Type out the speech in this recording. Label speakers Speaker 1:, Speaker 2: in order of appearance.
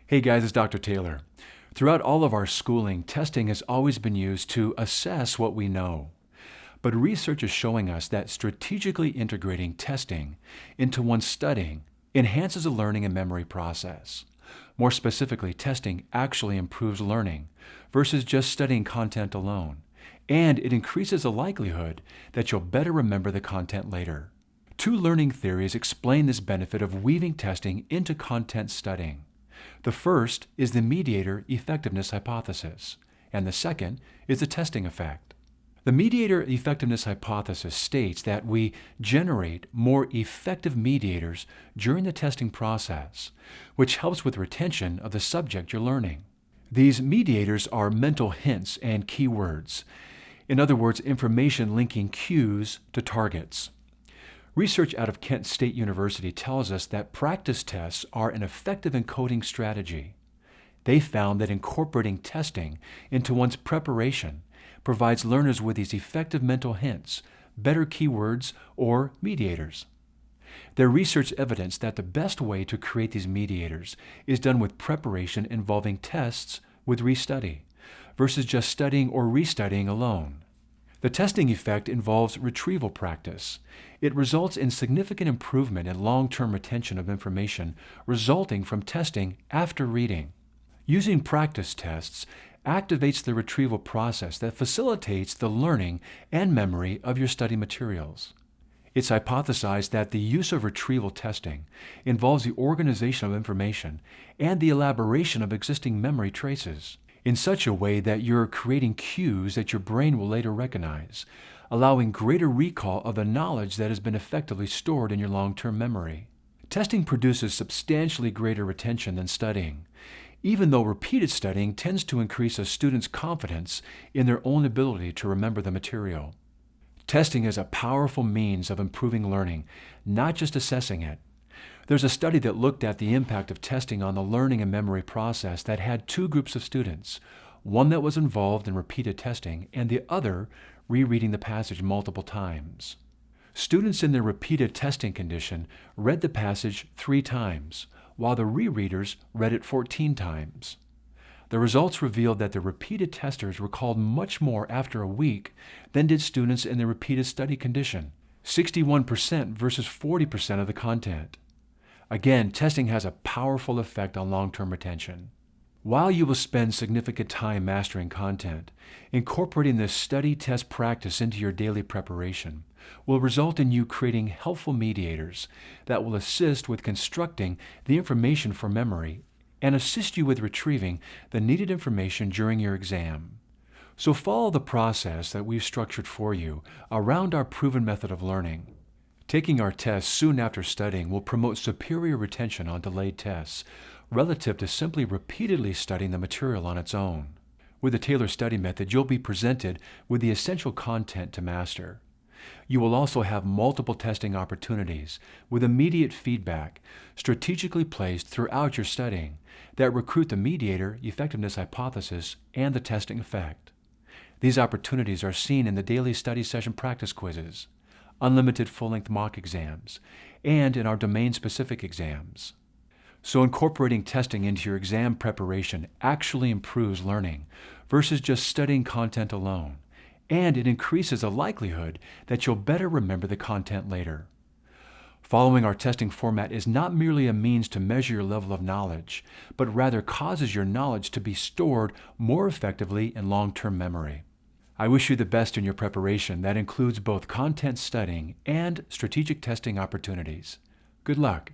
Speaker 1: Hey guys, it's Dr. Taylor. Throughout all of our schooling, testing has always been used to assess what we know. But research is showing us that strategically integrating testing into one's studying enhances the learning and memory process. More specifically, testing actually improves learning versus just studying content alone, and it increases the likelihood that you'll better remember the content later. Two learning theories explain this benefit of weaving testing into content studying. The first is the mediator effectiveness hypothesis, and the second is the testing effect. The mediator effectiveness hypothesis states that we generate more effective mediators during the testing process, which helps with retention of the subject you're learning. These mediators are mental hints and keywords. In other words, information linking cues to targets. Research out of Kent State University tells us that practice tests are an effective encoding strategy. They found that incorporating testing into one's preparation provides learners with these effective mental hints, better keywords, or mediators. Their research evidenced that the best way to create these mediators is done with preparation involving tests with restudy, versus just studying or restudying alone. The testing effect involves retrieval practice. It results in significant improvement in long-term retention of information resulting from testing after reading. Using practice tests activates the retrieval process that facilitates the learning and memory of your study materials. It's hypothesized that the use of retrieval testing involves the organization of information and the elaboration of existing memory traces in such a way that you're creating cues that your brain will later recognize, allowing greater recall of the knowledge that has been effectively stored in your long-term memory. Testing produces substantially greater retention than studying, even though repeated studying tends to increase a student's confidence in their own ability to remember the material. Testing is a powerful means of improving learning, not just assessing it. There's a study that looked at the impact of testing on the learning and memory process that had two groups of students, one that was involved in repeated testing and the other rereading the passage multiple times. Students in the repeated testing condition read the passage 3 times, while the rereaders read it 14 times. The results revealed that the repeated testers recalled much more after a week than did students in the repeated study condition, 61% versus 40% of the content. Again, testing has a powerful effect on long-term retention. While you will spend significant time mastering content, incorporating this study-test practice into your daily preparation will result in you creating helpful mediators that will assist with constructing the information for memory and assist you with retrieving the needed information during your exam. So follow the process that we've structured for you around our proven method of learning. Taking our tests soon after studying will promote superior retention on delayed tests relative to simply repeatedly studying the material on its own. With the Taylor Study Method, you'll be presented with the essential content to master. You will also have multiple testing opportunities with immediate feedback strategically placed throughout your studying that recruit the mediator effectiveness hypothesis and the testing effect. These opportunities are seen in the daily study session practice quizzes, unlimited full-length mock exams, and in our domain-specific exams. So incorporating testing into your exam preparation actually improves learning versus just studying content alone, and it increases the likelihood that you'll better remember the content later. Following our testing format is not merely a means to measure your level of knowledge, but rather causes your knowledge to be stored more effectively in long-term memory. I wish you the best in your preparation that includes both content studying and strategic testing opportunities. Good luck.